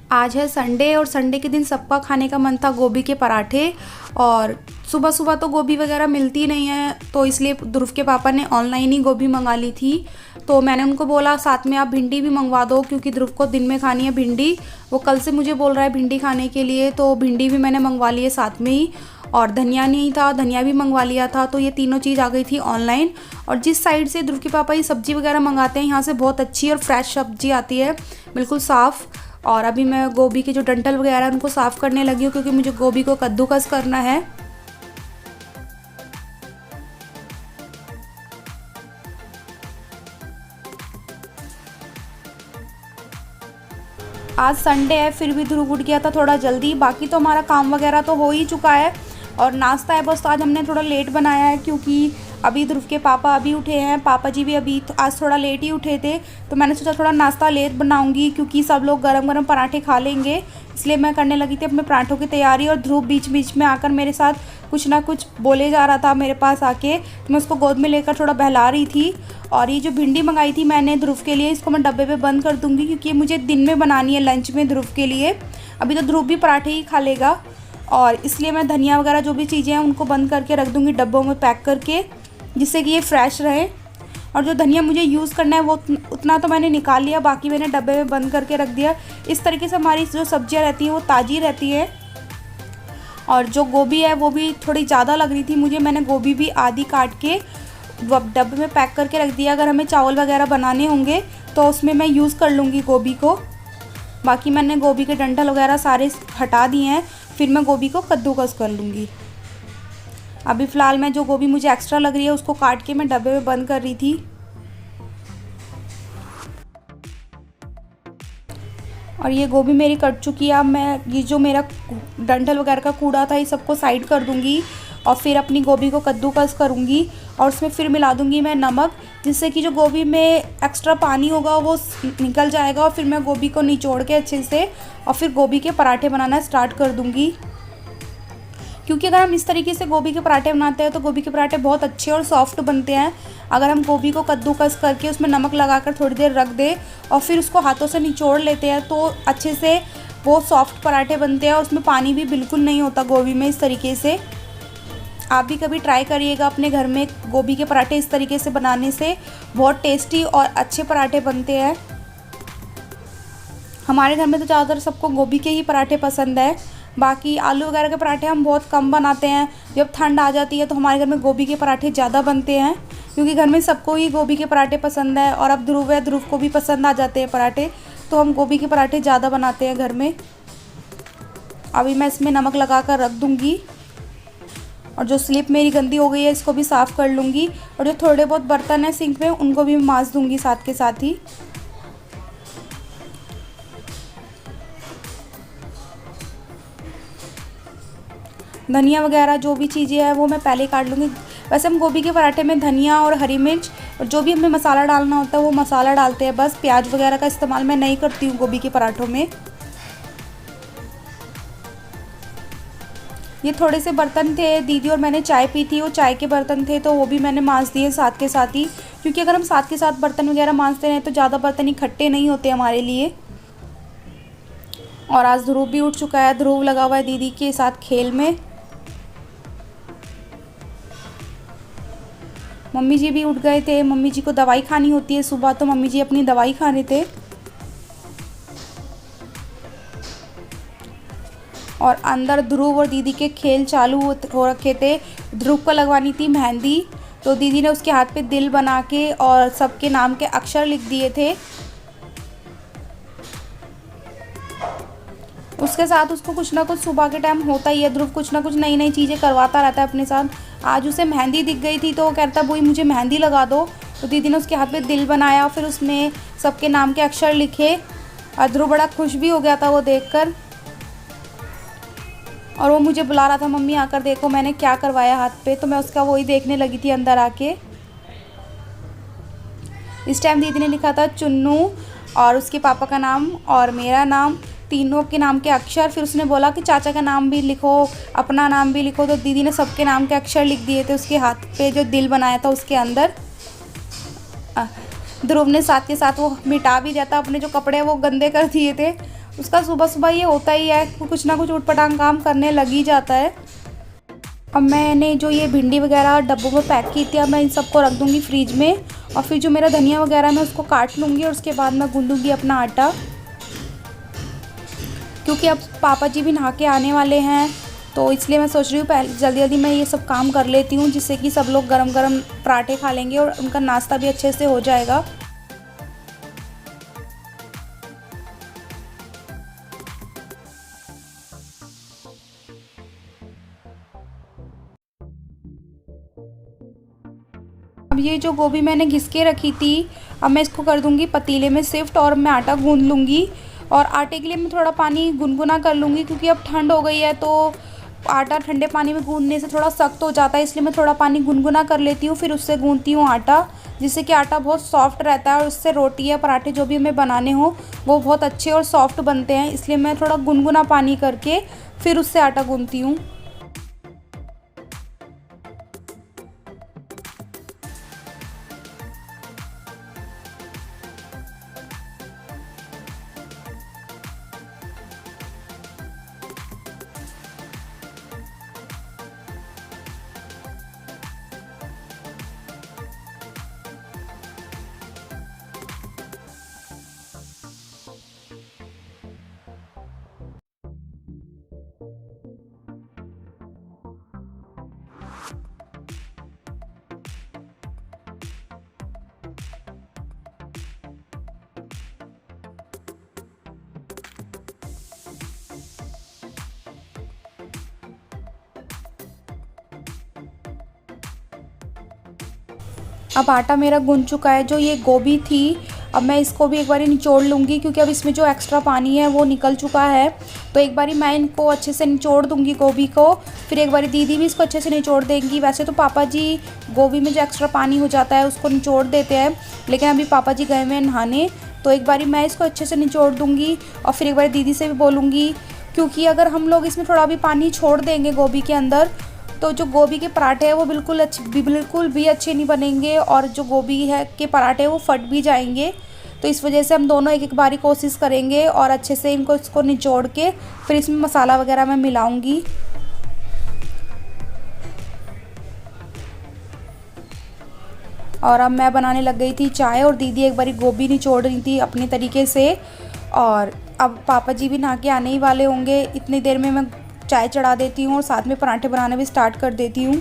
आज है संडे और संडे के दिन सबका खाने का मन था गोभी के पराठे। और सुबह सुबह तो गोभी वगैरह मिलती नहीं है, तो इसलिए ध्रुव के पापा ने ऑनलाइन ही गोभी मंगा ली थी। तो मैंने उनको बोला साथ में आप भिंडी भी मंगवा दो, क्योंकि ध्रुव को दिन में खानी है भिंडी। वो कल से मुझे बोल रहा है भिंडी खाने के लिए, तो भिंडी भी मैंने मंगवा ली है साथ में ही। और धनिया नहीं था, धनिया भी मंगवा लिया था। तो ये तीनों चीज़ आ गई थी ऑनलाइन। और जिस साइड से ध्रुव के पापा ये सब्ज़ी वगैरह मंगाते हैं, यहाँ से बहुत अच्छी और फ्रेश सब्ज़ी आती है, बिल्कुल साफ़। और अभी मैं गोभी के जो डंठल वगैरह हैं उनको साफ़ करने लगी हूँ, क्योंकि मुझे गोभी को कद्दूकस करना है। आज संडे है, फिर भी ध्रुव उठ गया था थोड़ा जल्दी। बाकी तो हमारा काम वगैरह तो हो ही चुका है और नाश्ता है बस। तो आज हमने थोड़ा लेट बनाया है, क्योंकि अभी ध्रुव के पापा अभी उठे हैं। पापा जी भी अभी आज थोड़ा लेट ही उठे थे, तो मैंने सोचा थोड़ा नाश्ता लेट बनाऊंगी, क्योंकि सब लोग गरम गरम पराठे खा लेंगे। इसलिए मैं करने लगी थी अपने पराठों की तैयारी। और ध्रुव बीच बीच में आकर मेरे साथ कुछ ना कुछ बोले जा रहा था मेरे पास आके, तो मैं उसको गोद में लेकर थोड़ा बहला रही थी। और ये जो भिंडी मंगाई थी मैंने ध्रुव के लिए, इसको मैं डब्बे पे बंद कर दूंगी, क्योंकि ये मुझे दिन में बनानी है लंच में ध्रुव के लिए। अभी तो ध्रुव भी पराठे ही खा लेगा, और इसलिए मैं धनिया वगैरह जो भी चीज़ें हैं उनको बंद करके रख दूँगी डब्बों में पैक करके, जिससे कि ये फ्रेश रहे। और जो धनिया मुझे यूज़ करना है वो उतना तो मैंने निकाल लिया, बाकी मैंने डब्बे में बंद करके रख दिया। इस तरीके से हमारी जो सब्जियां रहती हैं वो ताज़ी रहती है। और जो गोभी है वो भी थोड़ी ज़्यादा लग रही थी मुझे, मैंने गोभी भी आधी काट के डब्बे में पैक करके रख दिया। अगर हमें चावल वगैरह बनाने होंगे तो उसमें मैं यूज़ कर लूँगी गोभी को। बाकी मैंने गोभी के डंठल वगैरह सारे हटा दिए हैं, फिर मैं गोभी को कद्दूकस कर लूँगी। अभी फ़िलहाल मैं जो गोभी मुझे एक्स्ट्रा लग रही है उसको काट के मैं डब्बे में बंद कर रही थी। और ये गोभी मेरी कट चुकी है। अब मैं ये जो मेरा डंठल वगैरह का कूड़ा था ये सबको साइड कर दूँगी, और फिर अपनी गोभी को कद्दूकस करूँगी। और उसमें फिर मिला दूँगी मैं नमक, जिससे कि जो गोभी में एक्स्ट्रा पानी होगा वो निकल जाएगा। और फिर मैं गोभी को निचोड़ के अच्छे से और फिर गोभी के पराठे बनाना स्टार्ट कर दूँगी। क्योंकि अगर हम इस तरीके से गोभी के पराठे बनाते हैं तो गोभी के पराठे बहुत अच्छे और सॉफ्ट बनते हैं। अगर हम गोभी को कद्दूकस करके उसमें नमक लगाकर थोड़ी देर रख दें और फिर उसको हाथों से निचोड़ लेते हैं तो अच्छे से वो सॉफ्ट पराठे बनते हैं, और उसमें पानी भी बिल्कुल नहीं होता गोभी में। इस तरीके से आप भी कभी ट्राई करिएगा अपने घर में गोभी के पराठे इस तरीके से बनाने से बहुत टेस्टी और अच्छे पराठे बनते हैं। हमारे घर में तो ज़्यादातर सबको गोभी के ही पराठे पसंद है। बाकी आलू वगैरह के पराठे हम बहुत कम बनाते हैं। जब ठंड आ जाती है तो हमारे घर में गोभी के पराठे ज़्यादा बनते हैं, क्योंकि घर में सबको ही गोभी के पराठे पसंद है। और अब ध्रुव है, ध्रुव को भी पसंद आ जाते हैं पराठे, तो हम गोभी के पराठे ज़्यादा बनाते हैं घर में। अभी मैं इसमें नमक लगा कर रख दूँगी, और जो स्लिप मेरी गंदी हो गई है इसको भी साफ़ कर लूँगी। और जो थोड़े बहुत बर्तन हैं सिंक में उनको भी मांज दूँगी साथ के साथ ही। धनिया वगैरह जो भी चीज़ें हैं वो मैं पहले काट लूँगी। वैसे हम गोभी के पराठे में धनिया और हरी मिर्च और जो भी हमें मसाला डालना होता है वो मसाला डालते हैं, बस प्याज वगैरह का इस्तेमाल मैं नहीं करती हूँ गोभी के पराठों में। ये थोड़े से बर्तन थे, दीदी और मैंने चाय पी थी, वो चाय के बर्तन थे तो वो भी मैंने मांज दिए साथ के साथ ही, क्योंकि अगर हम साथ के साथ बर्तन वगैरह मांजते हैं तो ज़्यादा बर्तन इकट्ठे नहीं होते हमारे लिए। और आज ध्रुव भी उठ चुका है, ध्रुव लगा हुआ है दीदी के साथ खेल में। मम्मी जी भी उठ गए थे, मम्मी जी को दवाई खानी होती है सुबह, तो मम्मी जी अपनी दवाई खा रहे थे। और अंदर ध्रुव और दीदी के खेल चालू हो रखे थे। ध्रुव को लगवानी थी मेहंदी, तो दीदी ने उसके हाथ पे दिल बना के और सबके नाम के अक्षर लिख दिए थे। उसके साथ उसको कुछ ना कुछ सुबह के टाइम होता ही है, ध्रुव कुछ ना कुछ नई नई चीज़ें करवाता रहता है अपने साथ। आज उसे मेहंदी दिख गई थी तो वो कहता बोई मुझे मेहंदी लगा दो, तो दीदी ने उसके हाथ पे दिल बनाया, फिर उसमें सबके नाम के अक्षर लिखे। और ध्रुव बड़ा खुश भी हो गया था वो देखकर, और वो मुझे बुला रहा था मम्मी आकर देखो मैंने क्या करवाया हाथ पे, तो मैं उसका वही देखने लगी थी अंदर आके। इस टाइम दीदी ने लिखा था चुन्नू और उसके पापा का नाम और मेरा नाम, तीनों के नाम के अक्षर। फिर उसने बोला कि चाचा का नाम भी लिखो, अपना नाम भी लिखो, तो दीदी ने सबके नाम के अक्षर लिख दिए थे उसके हाथ पे जो दिल बनाया था उसके अंदर। ध्रुव ने साथ के साथ वो मिटा भी दिया था, अपने जो कपड़े हैं वो गंदे कर दिए थे उसका सुबह सुबह ये होता ही है, कुछ ना कुछ उटपटांग काम करने लग ही जाता है। अब मैंने जो ये भिंडी वगैरह डब्बों में पैक की थी, अब मैं इन सबको रख दूँगी फ्रिज में, और फिर जो मेरा धनिया वगैरह मैं उसको काट लूँगी और उसके बाद मैं गूँदूँगी अपना आटा, क्योंकि अब पापा जी भी नहा के आने वाले हैं, तो इसलिए मैं सोच रही हूँ पहले जल्दी जल्दी मैं ये सब काम कर लेती हूँ, जिससे कि सब लोग गरम गरम पराठे खा लेंगे और उनका नाश्ता भी अच्छे से हो जाएगा। अब ये जो गोभी मैंने घिस के रखी थी, अब मैं इसको कर दूँगी पतीले में शिफ्ट और मैं आटा गूँध लूँगी। और आटे के लिए मैं थोड़ा पानी गुनगुना कर लूँगी, क्योंकि अब ठंड हो गई है तो आटा ठंडे पानी में गूँधने से थोड़ा सख्त हो जाता है, इसलिए मैं थोड़ा पानी गुनगुना कर लेती हूँ, फिर उससे गूँधती हूँ आटा, जिससे कि आटा बहुत सॉफ्ट रहता है और उससे रोटी या पराठे जो भी हमें बनाने हो वो बहुत अच्छे और सॉफ्ट बनते हैं। इसलिए मैं थोड़ा गुनगुना पानी करके फिर उससे आटा गूँधती हूँ। अब आटा मेरा गूंथ चुका है। जो ये गोभी थी, अब मैं इसको भी एक बारी निचोड़ लूँगी, क्योंकि अब इसमें जो एक्स्ट्रा पानी है वो निकल चुका है। तो एक बारी मैं इनको अच्छे से निचोड़ दूँगी गोभी को, फिर एक बारी दीदी भी इसको अच्छे से निचोड़ देंगी। वैसे तो पापा जी गोभी में जो एक्स्ट्रा पानी हो जाता है उसको निचोड़ देते हैं, लेकिन अभी पापा जी गए हुए हैं नहाने, तो एक बारी मैं इसको अच्छे से निचोड़ दूँगी और फिर एक बारी दीदी से भी बोलूँगी, क्योंकि अगर हम लोग इसमें थोड़ा भी पानी छोड़ देंगे गोभी के अंदर, तो जो गोभी के पराठे हैं वो बिल्कुल भी अच्छे नहीं बनेंगे, और जो गोभी है के पराठे वो फट भी जाएंगे। तो इस वजह से हम दोनों एक एक बारी कोशिश करेंगे और अच्छे से इसको निचोड़ के फिर इसमें मसाला वगैरह मैं मिलाऊंगी। और अब मैं बनाने लग गई थी चाय, और दीदी एक बारी गोभी निचोड़ रही थी अपने तरीके से। और अब पापा जी भी नहा के आने ही वाले होंगे, इतनी देर में मैं चाय चढ़ा देती हूँ और साथ में पराठे बनाना भी स्टार्ट कर देती हूँ।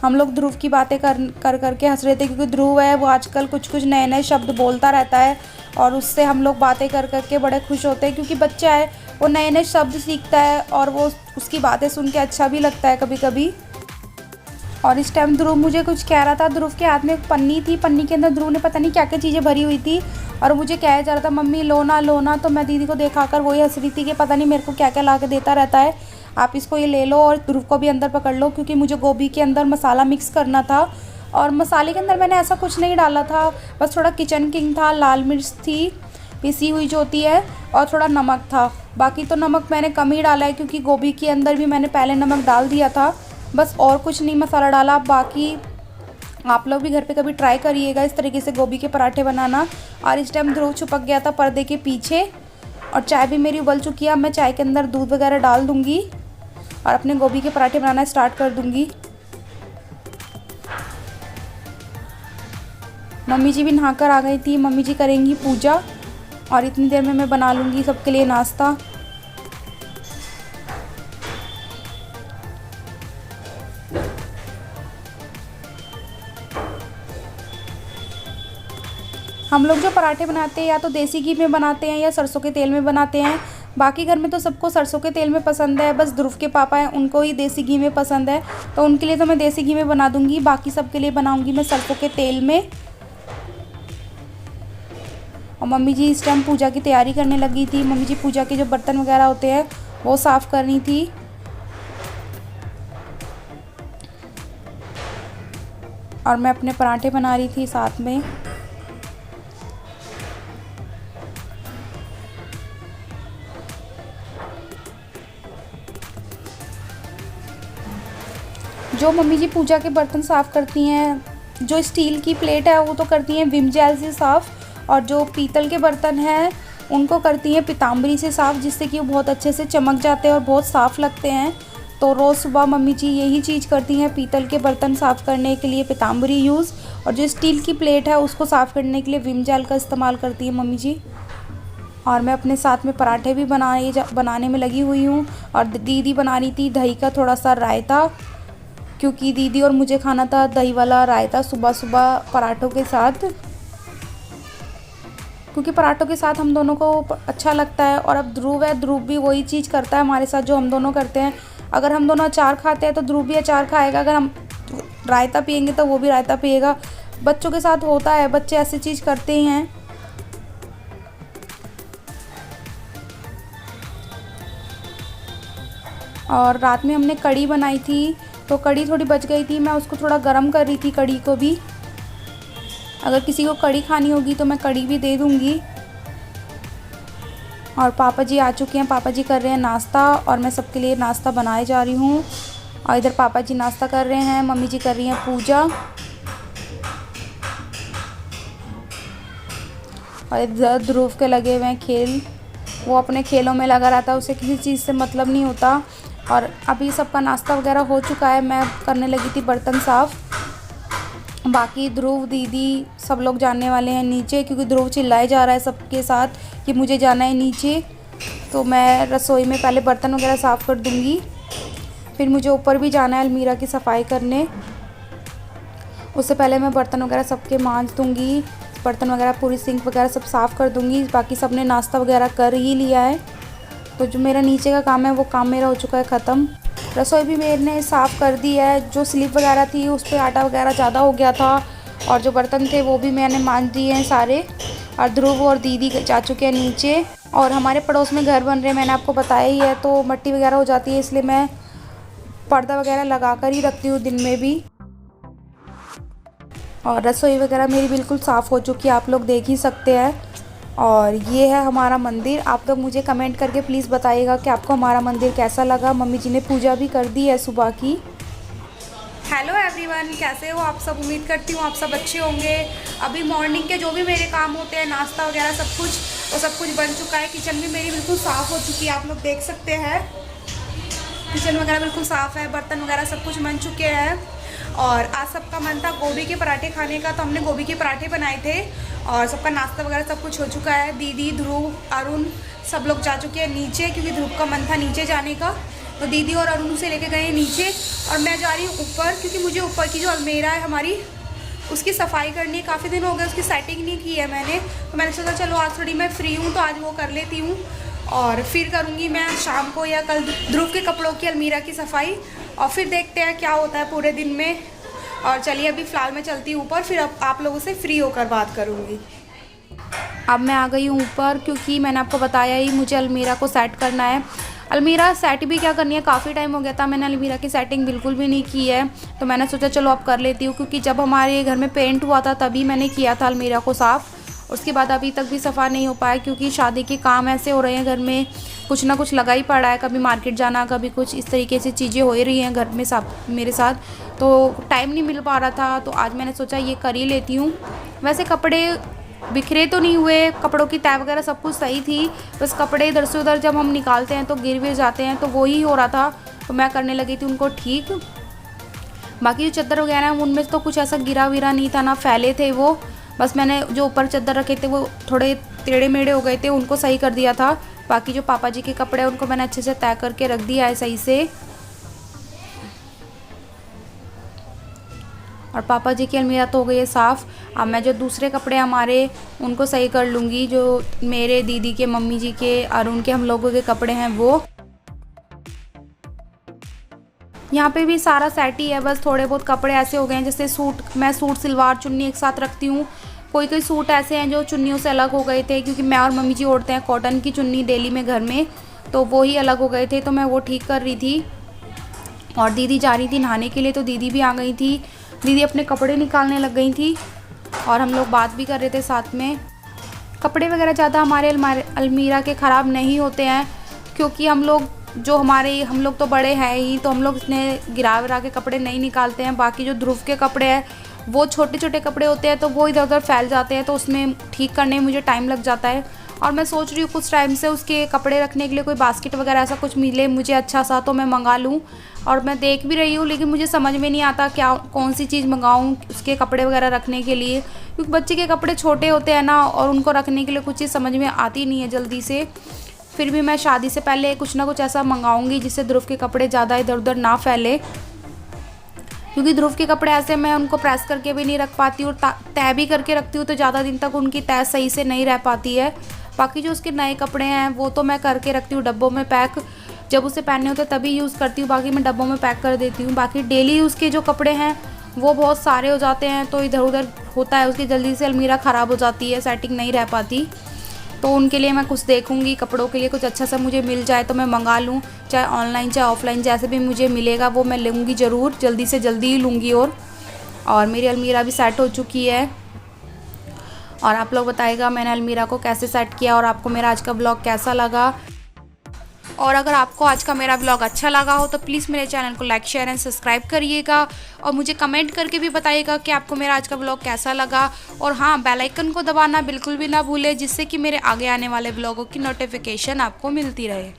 हम लोग ध्रुव की बातें कर के हंस रहे थे, क्योंकि ध्रुव है वो आजकल कुछ नए नए शब्द बोलता रहता है, और उससे हम लोग बातें कर के बड़े खुश होते हैं, क्योंकि बच्चा है वो नए नए शब्द सीखता है और वो उसकी बातें सुन के अच्छा भी लगता है कभी कभी। और इस टाइम ध्रुव मुझे कुछ कह रहा था। ध्रुव के हाथ में एक पन्नी थी, पन्नी के अंदर ध्रुव ने पता नहीं क्या क्या चीज़ें भरी हुई थी, और मुझे कह जा रहा था मम्मी लो ना। तो मैं दीदी को दिखाकर वही हंस रही थी कि पता नहीं मेरे को क्या क्या ला के देता रहता है, आप इसको ये ले लो और ध्रुव को भी अंदर पकड़ लो, क्योंकि मुझे गोभी के अंदर मसाला मिक्स करना था। और मसाले के अंदर मैंने ऐसा कुछ नहीं डाला था, बस थोड़ा किचन किंग था, लाल मिर्च थी पिसी हुई जो होती है, और थोड़ा नमक था। बाकी तो नमक मैंने कम ही डाला है, क्योंकि गोभी के अंदर भी मैंने पहले नमक डाल दिया था, बस और कुछ नहीं मसाला डाला। बाकी आप लोग भी घर पे कभी ट्राई करिएगा इस तरीके से गोभी के पराठे बनाना। और इस टाइम ध्रुव छुपक गया था पर्दे के पीछे, और चाय भी मेरी उबल चुकी है। अब मैं चाय के अंदर दूध वगैरह डाल दूँगी और अपने गोभी के पराठे बनाना स्टार्ट कर दूँगी। मम्मी जी भी नहाकर आ गई थी, मम्मी जी करेंगी पूजा, और इतनी देर में मैं बना लूँगी सबके लिए नाश्ता। हम लोग जो पराठे बनाते हैं या तो देसी घी में बनाते हैं या सरसों के तेल में बनाते हैं। बाकी घर में तो सबको सरसों के तेल में पसंद है, बस ध्रुव के पापा हैं उनको ही देसी घी में पसंद है, तो उनके लिए तो मैं देसी घी में बना दूंगी, बाकी सबके लिए बनाऊंगी मैं सरसों के तेल में। और मम्मी जी इस टाइम पूजा की तैयारी करने लगी थी। मम्मी जी पूजा के जो बर्तन वगैरह होते हैं वो साफ़ करनी थी। और मैं अपने पराठे बना रही थी साथ में। जो मम्मी जी पूजा के बर्तन साफ़ करती हैं, जो स्टील की प्लेट है वो तो करती हैं विम जेल से साफ़, और जो पीतल के बर्तन हैं उनको करती हैं पीताम्बरी से साफ़, जिससे कि वो बहुत अच्छे से चमक जाते हैं और बहुत साफ़ लगते हैं। तो रोज़ सुबह मम्मी जी यही चीज़ करती हैं, पीतल के बर्तन साफ़ करने के लिए पीताम्बरी यूज़, और जो स्टील की प्लेट है उसको साफ़ करने के लिए विम जेल का इस्तेमाल करती है मम्मी जी। और मैं अपने साथ में पराठे भी बनाने में लगी हुई हूँ। और दीदी बना रही थी दही का थोड़ा सा रायता, क्योंकि दीदी और मुझे खाना था दही वाला रायता सुबह सुबह पराठों के साथ, क्योंकि पराठों के साथ हम दोनों को अच्छा लगता है। और अब ध्रुव है, ध्रुव भी वही चीज़ करता है हमारे साथ जो हम दोनों करते हैं। अगर हम दोनों अचार खाते हैं तो ध्रुव भी अचार खाएगा, अगर हम रायता पियेंगे तो वो भी रायता पिएगा। बच्चों के साथ होता है, बच्चे ऐसी चीज़ करते ही हैं। और रात में हमने कढ़ी बनाई थी, तो कढ़ी थोड़ी बच गई थी, मैं उसको थोड़ा गर्म कर रही थी कढ़ी को भी। अगर किसी को कढ़ी खानी होगी तो मैं कढ़ी भी दे दूँगी। और पापा जी आ चुके हैं, पापा जी कर रहे हैं नाश्ता, और मैं सबके लिए नाश्ता बनाए जा रही हूँ। और इधर पापा जी नाश्ता कर रहे हैं, मम्मी जी कर रही हैं पूजा, और इधर ध्रुव के लगे हुए हैं खेल। वो अपने खेलों में लगा रहता है, उसे किसी चीज़ से मतलब नहीं होता। और अभी सबका नाश्ता वगैरह हो चुका है, मैं करने लगी थी बर्तन साफ़। बाकी ध्रुव, दीदी सब लोग जाने वाले हैं नीचे, क्योंकि ध्रुव चिल्लाए जा रहा है सबके साथ कि मुझे जाना है नीचे। तो मैं रसोई में पहले बर्तन वगैरह साफ़ कर दूँगी, फिर मुझे ऊपर भी जाना है अलमीरा की सफाई करने। उससे पहले मैं बर्तन वगैरह सबके मांज दूँगी, बर्तन वगैरह पूरी सिंक वगैरह सब साफ़ कर दूँगी। बाकी सब ने नाश्ता वगैरह कर ही लिया है, तो जो मेरा नीचे का काम है वो काम मेरा हो चुका है ख़त्म। रसोई भी मैंने साफ़ कर दी है, जो स्लिप वगैरह थी उस पर आटा वगैरह ज़्यादा हो गया था, और जो बर्तन थे वो भी मैंने मांज दिए हैं सारे। और ध्रुव और दीदी जा चुके हैं नीचे। और हमारे पड़ोस में घर बन रहे हैं, मैंने आपको बताया ही है, तो मिट्टी वगैरह हो जाती है, इसलिए मैं पर्दा वगैरह लगा कर ही रखती हूँ दिन में भी। और रसोई वगैरह मेरी बिल्कुल साफ़ हो चुकी है, आप लोग देख ही सकते हैं। और ये है हमारा मंदिर। आप लोग मुझे कमेंट करके प्लीज़ बताइएगा कि आपको हमारा मंदिर कैसा लगा। मम्मी जी ने पूजा भी कर दी है सुबह की। हेलो एवरीवन, कैसे हो आप सब? उम्मीद करती हूँ आप सब अच्छे होंगे। अभी मॉर्निंग के जो भी मेरे काम होते हैं, नाश्ता वगैरह सब कुछ, वो सब कुछ बन चुका है। किचन भी मेरी बिल्कुल साफ़ हो चुकी है, आप लोग देख सकते हैं। किचन वगैरह बिल्कुल साफ़ है, बर्तन वगैरह सब कुछ बन चुके हैं। और आज सबका मन था गोभी के पराठे खाने का, तो हमने गोभी के पराठे बनाए थे। और सबका नाश्ता वगैरह सब कुछ हो चुका है। दीदी, ध्रुव, अरुण सब लोग जा चुके हैं नीचे, क्योंकि ध्रुव का मन था नीचे जाने का, तो दीदी और अरुण उसे लेके गए नीचे। और मैं जा रही हूँ ऊपर, क्योंकि मुझे ऊपर की जो अलमीरा है हमारी, उसकी सफाई करनी है। काफ़ी दिन हो गए उसकी सेटिंग नहीं की है मैंने, तो मैंने सोचा चलो आज थोड़ी मैं फ्री हूँ तो आज वो कर लेती हूँ। और फिर करूँगी मैं शाम को या कल ध्रुव के कपड़ों की अलमीरा की सफाई, और फिर देखते हैं क्या होता है पूरे दिन में। और चलिए अभी फ़िलहाल मैं चलती हूँ ऊपर, फिर अब आप लोगों से फ्री होकर बात करूँगी। अब मैं आ गई हूँ ऊपर, क्योंकि मैंने आपको बताया ही मुझे अलमीरा को सेट करना है। अलमीरा सेट भी क्या करनी है, काफ़ी टाइम हो गया था मैंने अलमीरा की सेटिंग बिल्कुल भी नहीं की है, तो मैंने सोचा चलो अब कर लेती हूँ। क्योंकि जब हमारे घर में पेंट हुआ था तभी मैंने किया था अलमीरा को साफ़, उसके बाद अभी तक भी सफ़ा नहीं हो पाया, क्योंकि शादी के काम ऐसे हो रहे हैं घर में, कुछ ना कुछ लगा ही पड़ा है। कभी मार्केट जाना, कभी कुछ, इस तरीके से चीज़ें हो ही रही हैं घर में सब मेरे साथ, तो टाइम नहीं मिल पा रहा था। तो आज मैंने सोचा ये कर ही लेती हूँ। वैसे कपड़े बिखरे तो नहीं हुए, कपड़ों की तह वगैरह सब कुछ सही थी, बस कपड़े इधर से उधर जब हम निकालते हैं तो गिर विर जाते हैं, तो वो ही हो रहा था, तो मैं करने लगी थी उनको ठीक। बाकी जो चादर वगैरह हैं उनमें तो कुछ ऐसा गिरा विरा नहीं था, ना फैले थे वो, बस मैंने जो ऊपर चादर रखे थे वो थोड़े टेढ़े मेढ़े हो गए थे, उनको सही कर दिया था। बाकी जो पापा जी के कपड़े हैं उनको मैंने अच्छे से तय करके रख दिया है सही से। और पापा जी की अलमीरा तो हो गई है साफ़। अब मैं जो दूसरे कपड़े हमारे उनको सही कर लूँगी, जो मेरे, दीदी के, मम्मी जी के, अरुण के, हम लोगों के कपड़े हैं वो। यहाँ पे भी सारा सेट ही है, बस थोड़े बहुत कपड़े ऐसे हो गए हैं, जैसे सूट, मैं सूट सलवार चुन्नी एक साथ रखती हूँ। कोई कोई सूट ऐसे हैं जो चुन्नियों से अलग हो गए थे, क्योंकि मैं और मम्मी जी ओढ़ते हैं कॉटन की चुन्नी डेली में घर में, तो वो ही अलग हो गए थे, तो मैं वो ठीक कर रही थी। और दीदी जा रही थी नहाने के लिए, तो दीदी भी आ गई थी। दीदी अपने कपड़े निकालने लग गई थी और हम लोग बात भी कर रहे थे साथ में। कपड़े वगैरह ज़्यादा हमारे अलमीरा के ख़राब नहीं होते हैं, क्योंकि हम लोग तो बड़े हैं ही, तो हम लोग इतने गिरा विरा के कपड़े नहीं निकालते हैं। बाकी जो ध्रुव के कपड़े हैं वो छोटे छोटे कपड़े होते हैं तो वो इधर उधर फैल जाते हैं, तो उसमें ठीक करने में मुझे टाइम लग जाता है। और मैं सोच रही हूँ कुछ टाइम से उसके कपड़े रखने के लिए कोई बास्केट वगैरह ऐसा कुछ मिले मुझे अच्छा सा, तो मैं मंगा लूँ। और मैं देख भी रही हूँ, लेकिन मुझे समझ में नहीं आता क्या कौन सी चीज़ मंगाऊँ उसके कपड़े वगैरह रखने के लिए, क्योंकि बच्चे के कपड़े छोटे होते हैं ना, और उनको रखने के लिए कुछ चीज़ समझ में आती नहीं है जल्दी से। फिर भी मैं शादी से पहले कुछ ना कुछ ऐसा मंगाऊंगी जिससे ध्रुव के कपड़े ज़्यादा इधर उधर ना फैले, क्योंकि ध्रुव के कपड़े ऐसे मैं उनको प्रेस करके भी नहीं रख पाती, और तय भी करके रखती हूँ तो ज़्यादा दिन तक उनकी तय सही से नहीं रह पाती है। बाकी जो उसके नए कपड़े हैं वो तो मैं करके रखती हूँ डब्बों में पैक, जब उसे पहनने होते तभी यूज़ करती हूँ, बाकी मैं डब्बों में पैक कर देती हूँ। बाकी डेली यूज़ के जो कपड़े हैं वो बहुत सारे हो जाते हैं, तो इधर उधर होता है, उसकी जल्दी से अलमीरा ख़राब हो जाती है, सेटिंग नहीं रह पाती। तो उनके लिए मैं कुछ देखूंगी, कपड़ों के लिए कुछ अच्छा सा मुझे मिल जाए तो मैं मंगा लूँ, चाहे ऑनलाइन चाहे ऑफलाइन, जैसे भी मुझे मिलेगा वो मैं लूँगी ज़रूर, जल्दी से जल्दी ही लूँगी। और मेरी अलमीरा भी सेट हो चुकी है, और आप लोग बताइएगा मैंने अलमीरा को कैसे सेट किया, और आपको मेरा आज का ब्लॉग कैसा लगा। और अगर आपको आज का मेरा ब्लॉग अच्छा लगा हो तो प्लीज़ मेरे चैनल को लाइक शेयर एंड सब्सक्राइब करिएगा, और मुझे कमेंट करके भी बताइएगा कि आपको मेरा आज का ब्लॉग कैसा लगा। और हाँ, बेल आइकन को दबाना बिल्कुल भी ना भूलें, जिससे कि मेरे आगे आने वाले ब्लॉगों की नोटिफिकेशन आपको मिलती रहे।